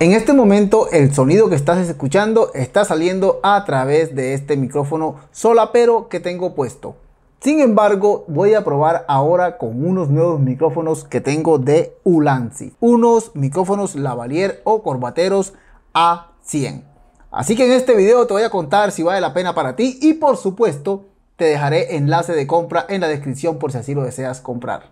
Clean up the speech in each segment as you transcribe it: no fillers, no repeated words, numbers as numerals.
En este momento el sonido que estás escuchando está saliendo a través de este micrófono solapero que tengo puesto. Sin embargo, voy a probar ahora con unos nuevos micrófonos que tengo de Ulanzi. Unos micrófonos lavalier o corbateros A100. Así que en este video te voy a contar si vale la pena para ti y por supuesto te dejaré enlace de compra en la descripción por si así lo deseas comprar.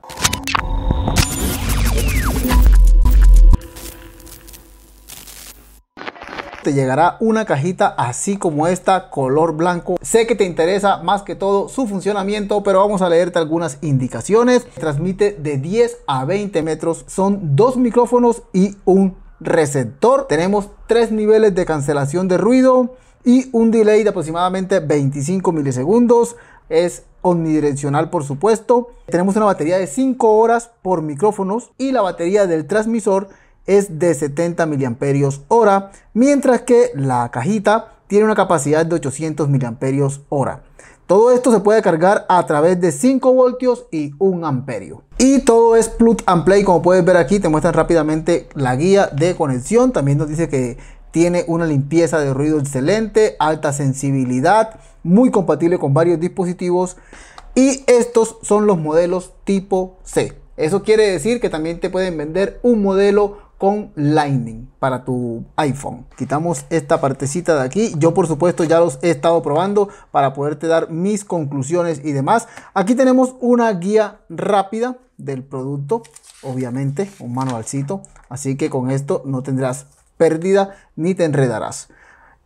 Te llegará una cajita así como esta, color blanco. Sé que te interesa más que todo su funcionamiento, pero vamos a leerte algunas indicaciones. Transmite de 10 a 20 metros. Son dos micrófonos y un receptor. Tenemos 3 niveles de cancelación de ruido y un delay de aproximadamente 25 milisegundos. Es omnidireccional, por supuesto. Tenemos una batería de 5 horas por micrófonos y la batería del transmisor es de 70 mAh, mientras que la cajita tiene una capacidad de 800 mAh. Todo esto se puede cargar a través de 5 voltios y 1 amperio. Y todo es plug and play, como puedes ver aquí, te muestran rápidamente la guía de conexión. También nos dice que tiene una limpieza de ruido excelente, alta sensibilidad, muy compatible con varios dispositivos. Y estos son los modelos tipo C. Eso quiere decir que también te pueden vender un modelo con Lightning para tu iPhone. Quitamos esta partecita de aquí. Yo por supuesto ya los he estado probando para poderte dar mis conclusiones y demás. Aquí tenemos una guía rápida del producto, obviamente un manualcito, así que con esto no tendrás pérdida ni te enredarás.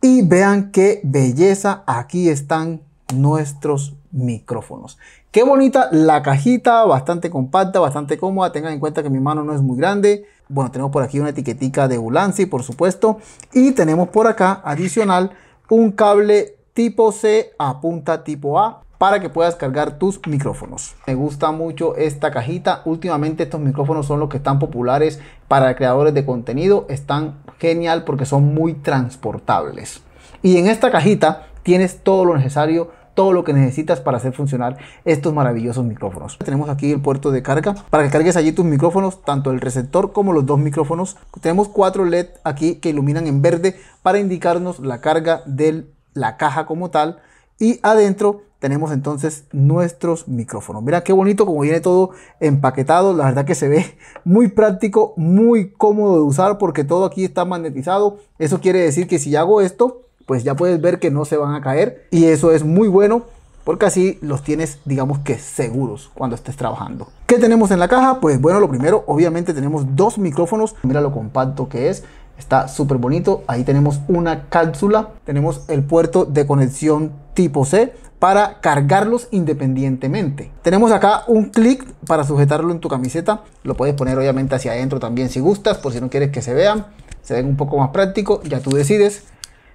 Y vean qué belleza, aquí están nuestros micrófonos. Qué bonita la cajita, bastante compacta, bastante cómoda. Tengan en cuenta que mi mano no es muy grande. Bueno, tenemos por aquí una etiquetica de Ulanzi, por supuesto. Y tenemos por acá, adicional, un cable tipo C a punta tipo A para que puedas cargar tus micrófonos. Me gusta mucho esta cajita. Últimamente estos micrófonos son los que están populares para creadores de contenido. Están genial porque son muy transportables. Y en esta cajita tienes todo lo necesario, todo lo que necesitas para hacer funcionar estos maravillosos micrófonos. Tenemos aquí el puerto de carga para que cargues allí tus micrófonos, tanto el receptor como los dos micrófonos. Tenemos 4 LED aquí que iluminan en verde para indicarnos la carga de la caja como tal. Y adentro tenemos entonces nuestros micrófonos. Mira qué bonito como viene todo empaquetado. La verdad que se ve muy práctico, muy cómodo de usar porque todo aquí está magnetizado. Eso quiere decir que si hago esto, pues ya puedes ver que no se van a caer y eso es muy bueno porque así los tienes, digamos que seguros cuando estés trabajando. ¿Qué tenemos en la caja? Pues bueno, lo primero, obviamente tenemos 2 micrófonos. Mira lo compacto que es, está súper bonito. Ahí tenemos una cápsula, tenemos el puerto de conexión tipo C para cargarlos independientemente. Tenemos acá un clic para sujetarlo en tu camiseta. Lo puedes poner obviamente hacia adentro también si gustas, por si no quieres que se vean. Se ven un poco más práctico, ya tú decides.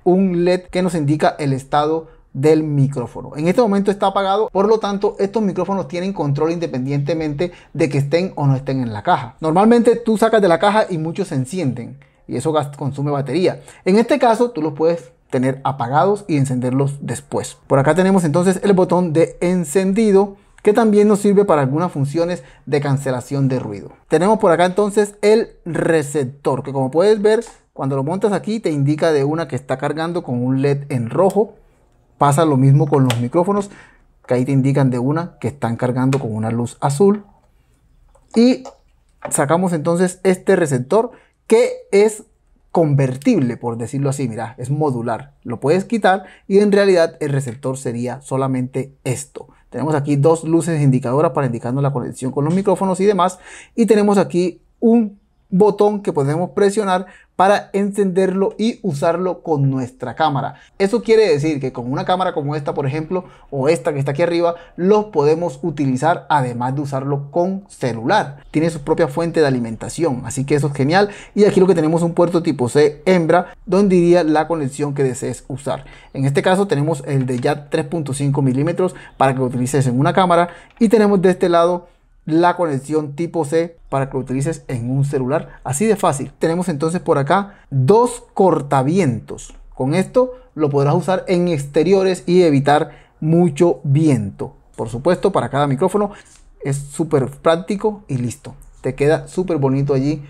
Un LED que nos indica el estado del micrófono. En este momento está apagado, por lo tanto estos micrófonos tienen control independientemente de que estén o no estén en la caja. Normalmente tú sacas de la caja y muchos se encienden y eso consume batería. En este caso tú los puedes tener apagados y encenderlos después. Por acá tenemos entonces el botón de encendido que también nos sirve para algunas funciones de cancelación de ruido. Tenemos por acá entonces el receptor que, como puedes ver, cuando lo montas aquí te indica de una que está cargando con un LED en rojo. Pasa lo mismo con los micrófonos, que ahí te indican de una que están cargando con una luz azul. Y sacamos entonces este receptor que es convertible, por decirlo así. Mira, es modular. Lo puedes quitar y en realidad el receptor sería solamente esto. Tenemos aquí 2 luces indicadoras para indicarnos la conexión con los micrófonos y demás. Y tenemos aquí un botón que podemos presionar para encenderlo y usarlo con nuestra cámara. Eso quiere decir que con una cámara como esta, por ejemplo, o esta que está aquí arriba, los podemos utilizar además de usarlo con celular. Tiene su propia fuente de alimentación, así que eso es genial. Y aquí lo que tenemos un puerto tipo C hembra, donde iría la conexión que desees usar. En este caso tenemos el de jack 3.5 milímetros para que lo utilices en una cámara y tenemos de este lado la conexión tipo C para que lo utilices en un celular, así de fácil. Tenemos entonces por acá 2 cortavientos. Con esto lo podrás usar en exteriores y evitar mucho viento. Por supuesto, para cada micrófono es súper práctico y listo. Te queda súper bonito allí.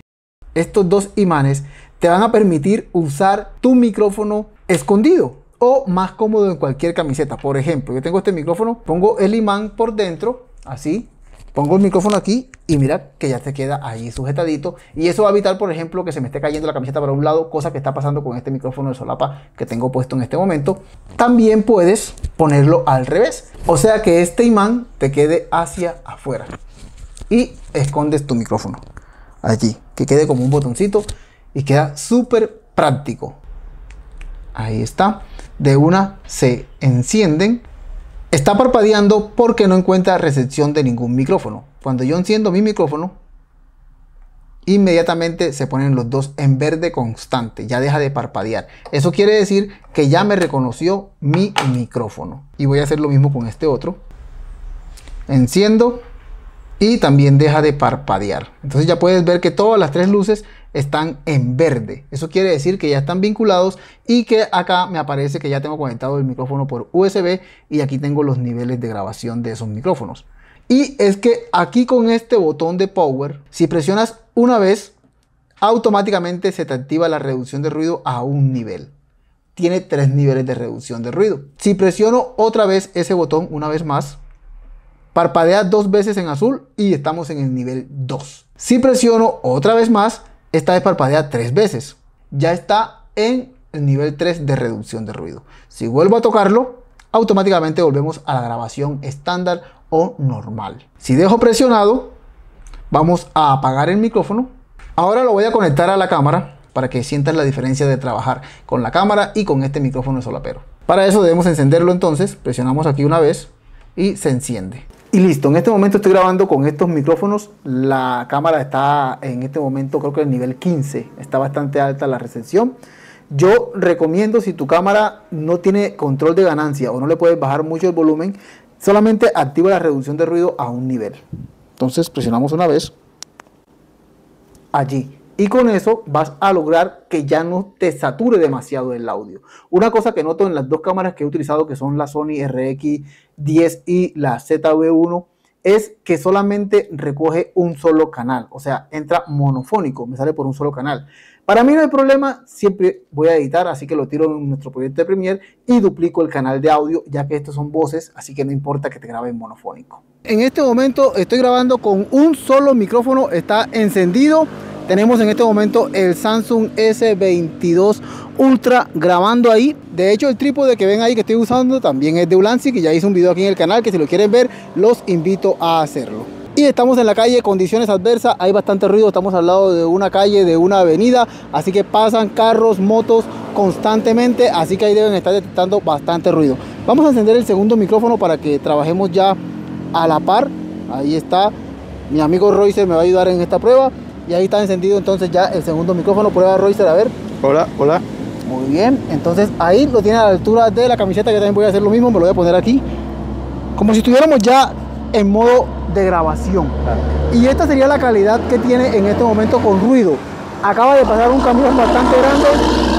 Estos 2 imanes te van a permitir usar tu micrófono escondido o más cómodo en cualquier camiseta. Por ejemplo, yo tengo este micrófono, pongo el imán por dentro, así, pongo el micrófono aquí y mira que ya te queda ahí sujetadito, y eso va a evitar, por ejemplo, que se me esté cayendo la camiseta para un lado, cosa que está pasando con este micrófono de solapa que tengo puesto en este momento. También puedes ponerlo al revés, o sea que este imán te quede hacia afuera y escondes tu micrófono allí, que quede como un botoncito y queda súper práctico. Ahí está, de una se encienden. Está parpadeando porque no encuentra recepción de ningún micrófono. Cuando yo enciendo mi micrófono, inmediatamente se ponen los dos en verde constante, ya deja de parpadear. Eso quiere decir que ya me reconoció mi micrófono. Y voy a hacer lo mismo con este otro. Enciendo y también deja de parpadear. Entonces ya puedes ver que todas las tres luces están en verde. Eso quiere decir que ya están vinculados y que acá me aparece que ya tengo conectado el micrófono por USB y aquí tengo los niveles de grabación de esos micrófonos. Y es que aquí con este botón de power, si presionas una vez, automáticamente se te activa la reducción de ruido a un nivel. Tiene 3 niveles de reducción de ruido. Si presiono otra vez ese botón una vez más, parpadea 2 veces en azul y estamos en el nivel 2. Si presiono otra vez más, esta vez parpadea 3 veces. Ya está en el nivel 3 de reducción de ruido. Si vuelvo a tocarlo, automáticamente volvemos a la grabación estándar o normal. Si dejo presionado, vamos a apagar el micrófono. Ahora lo voy a conectar a la cámara para que sientas la diferencia de trabajar con la cámara y con este micrófono de solapero. Para eso debemos encenderlo entonces. Presionamos aquí una vez y se enciende. Y listo, en este momento estoy grabando con estos micrófonos. La cámara está en este momento creo que en el nivel 15. Está bastante alta la recepción. Yo recomiendo, si tu cámara no tiene control de ganancia o no le puedes bajar mucho el volumen, solamente activa la reducción de ruido a un nivel. Entonces presionamos una vez allí. Y con eso vas a lograr que ya no te sature demasiado el audio. Una cosa que noto en las dos cámaras que he utilizado, que son la Sony RX10 y la ZV-1, es que solamente recoge un solo canal. O sea, entra monofónico, me sale por un solo canal. Para mí no hay problema, siempre voy a editar, así que lo tiro en nuestro proyecto de Premiere y duplico el canal de audio, ya que estos son voces, así que no importa que te grabe en monofónico. En este momento estoy grabando con un solo micrófono, está encendido. Tenemos en este momento el Samsung S22 Ultra grabando ahí. De hecho, el trípode que ven ahí que estoy usando también es de Ulanzi, que ya hice un video aquí en el canal, que si lo quieren ver, los invito a hacerlo. Y estamos en la calle, condiciones adversas, hay bastante ruido, estamos al lado de una calle, de una avenida, así que pasan carros, motos constantemente, así que ahí deben estar detectando bastante ruido. Vamos a encender el segundo micrófono para que trabajemos ya a la par. Ahí está, mi amigo Roycer me va a ayudar en esta prueba. Y ahí está encendido entonces ya el segundo micrófono. Prueba Roycer, a ver. Hola, hola. Muy bien, entonces ahí lo tiene a la altura de la camiseta. Yo también voy a hacer lo mismo, me lo voy a poner aquí, como si estuviéramos ya en modo de grabación. Y esta sería la calidad que tiene en este momento con ruido. Acaba de pasar un camión bastante grande,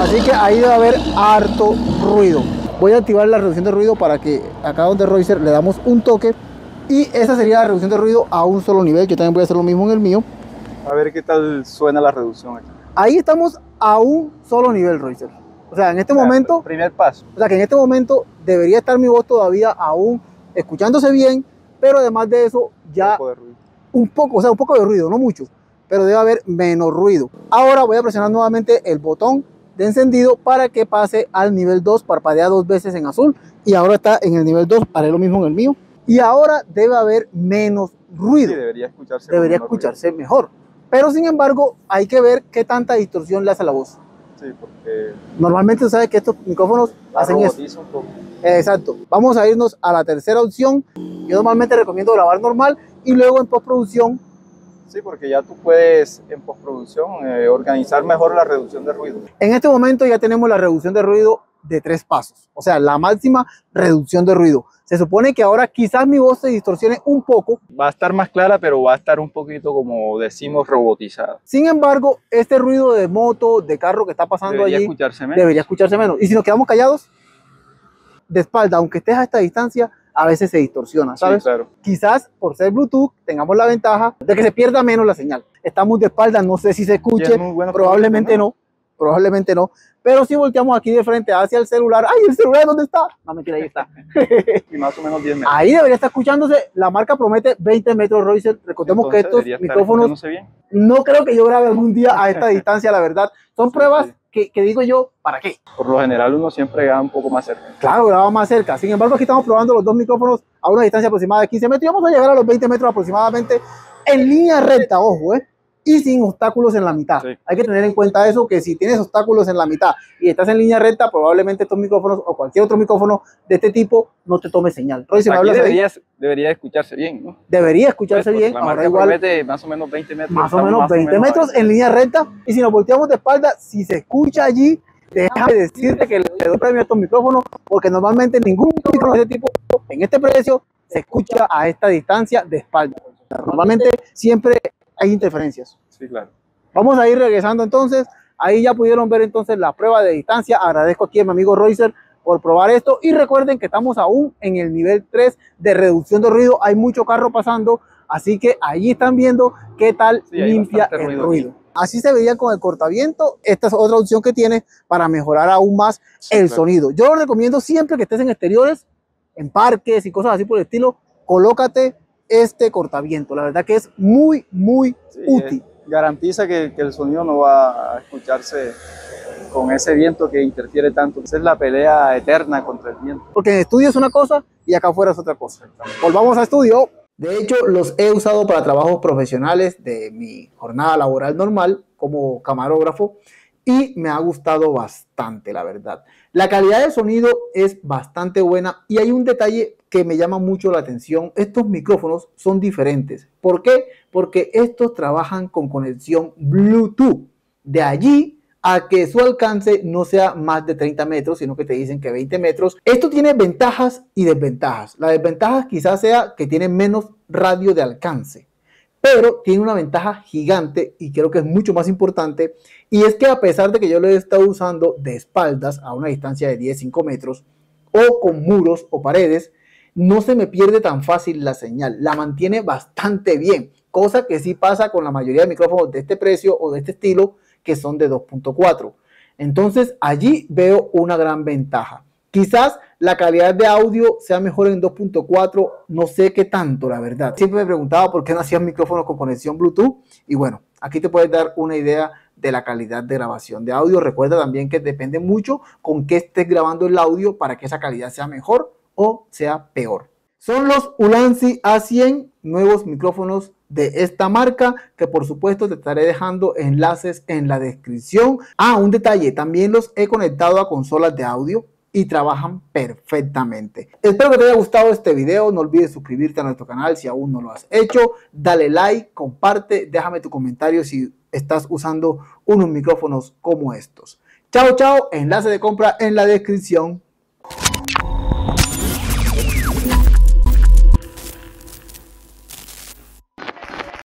así que ahí debe haber harto ruido. Voy a activar la reducción de ruido para que acá donde Roycer le damos un toque. Y esa sería la reducción de ruido a un solo nivel. Yo también voy a hacer lo mismo en el mío. A ver qué tal suena la reducción aquí. Ahí estamos a un solo nivel, Roycer. O sea, en este momento... Primer paso. O sea, que en este momento debería estar mi voz todavía aún escuchándose bien, pero además de eso ya... Un poco de ruido, no mucho, pero debe haber menos ruido. Ahora voy a presionar nuevamente el botón de encendido para que pase al nivel 2, parpadea 2 veces en azul y ahora está en el nivel 2, haré lo mismo en el mío. Y ahora debe haber menos ruido. Sí, debería escucharse mejor. Pero sin embargo, hay que ver qué tanta distorsión le hace a la voz. Sí, porque normalmente tú sabes que estos micrófonos hacen eso. Un poco. Exacto. Vamos a irnos a la tercera opción. Yo normalmente recomiendo grabar normal y luego en postproducción. Sí, porque ya tú puedes en postproducción organizar mejor la reducción de ruido. En este momento ya tenemos la reducción de ruido de 3 pasos. O sea, la máxima reducción de ruido. Se supone que ahora quizás mi voz se distorsione un poco. Va a estar más clara, pero va a estar un poquito, como decimos, robotizada. Sin embargo, este ruido de moto, de carro que está pasando allí, debería escucharse menos. Y si nos quedamos callados, de espalda, aunque estés a esta distancia, a veces se distorsiona, ¿sabes? Sí, claro. Quizás por ser Bluetooth tengamos la ventaja de que se pierda menos la señal. Estamos de espalda, no sé si se escuche, probablemente no. probablemente no. Pero si volteamos aquí de frente hacia el celular, ¡ay, el celular dónde está! No, mentira, ahí está. Y más o menos 10 metros. Ahí debería estar escuchándose. La marca promete 20 metros, Roycer. Recordemos Entonces, que estos debería estar micrófonos, escuchándose bien. no creo que yo grabe algún día a esta distancia, la verdad. Son Sí, pruebas sí. que digo yo, ¿para qué? Por lo general uno siempre va un poco más cerca. Claro, graba más cerca. Sin embargo, aquí estamos probando los dos micrófonos a una distancia aproximada de 15 metros y vamos a llegar a los 20 metros aproximadamente en línea recta, ojo, y sin obstáculos en la mitad. Sí. Hay que tener en cuenta eso, que si tienes obstáculos en la mitad y estás en línea recta, probablemente estos micrófonos o cualquier otro micrófono de este tipo no te tome señal. Roy, si me Aquí hablas ahí, debería escucharse bien, ¿no? debería escucharse Pues, bien. la Ahora marca igual, promete más o menos 20 metros. más o estamos menos 20 metros ahí. en línea recta. Y si nos volteamos de espalda, si se escucha allí, déjame decirte que le doy premio a estos micrófonos, porque normalmente ningún micrófono de este tipo, en este precio, se escucha a esta distancia de espalda. Normalmente siempre hay interferencias. Sí, claro. Vamos a ir regresando entonces. Ahí ya pudieron ver entonces la prueba de distancia. Agradezco aquí a mi amigo Roycer por probar esto. Y recuerden que estamos aún en el nivel 3 de reducción de ruido. Hay mucho carro pasando. Así que allí están viendo qué tal Sí, hay limpia bastante el ruido. ruido. Así se veía con el cortaviento. Esta es otra opción que tiene para mejorar aún más el claro. sonido. Yo lo recomiendo siempre que estés en exteriores, en parques y cosas así por el estilo. Colócate este cortaviento. La verdad que es muy, muy Sí, útil. Garantiza que el sonido no va a escucharse con ese viento que interfiere tanto. Esa es la pelea eterna contra el viento. Porque en estudio es una cosa y acá afuera es otra cosa. Volvamos a estudio. De hecho, los he usado para trabajos profesionales de mi jornada laboral normal como camarógrafo y me ha gustado bastante, la verdad. La calidad del sonido es bastante buena y hay un detalle que me llama mucho la atención. Estos micrófonos son diferentes. ¿Por qué? Porque estos trabajan con conexión Bluetooth. De allí a que su alcance no sea más de 30 metros, sino que te dicen que 20 metros. Esto tiene ventajas y desventajas. La desventaja quizás sea que tiene menos radio de alcance, pero tiene una ventaja gigante y creo que es mucho más importante, y es que a pesar de que yo lo he estado usando de espaldas a una distancia de 10-5 metros o con muros o paredes, no se me pierde tan fácil la señal, la mantiene bastante bien, cosa que sí pasa con la mayoría de micrófonos de este precio o de este estilo que son de 2.4. Entonces allí veo una gran ventaja. Quizás la calidad de audio sea mejor en 2.4, no sé qué tanto, la verdad. Siempre me preguntaba por qué no hacían micrófonos con conexión Bluetooth y bueno, aquí te puedes dar una idea de la calidad de grabación de audio. Recuerda también que depende mucho con qué estés grabando el audio para que esa calidad sea mejor o sea peor. Son los Ulanzi A100, nuevos micrófonos de esta marca, que por supuesto te estaré dejando enlaces en la descripción. Un detalle, también los he conectado a consolas de audio y trabajan perfectamente. Espero que te haya gustado este video. No olvides suscribirte a nuestro canal si aún no lo has hecho. Dale like, comparte, déjame tu comentario si estás usando unos micrófonos como estos. Chao, chao. Enlace de compra en la descripción.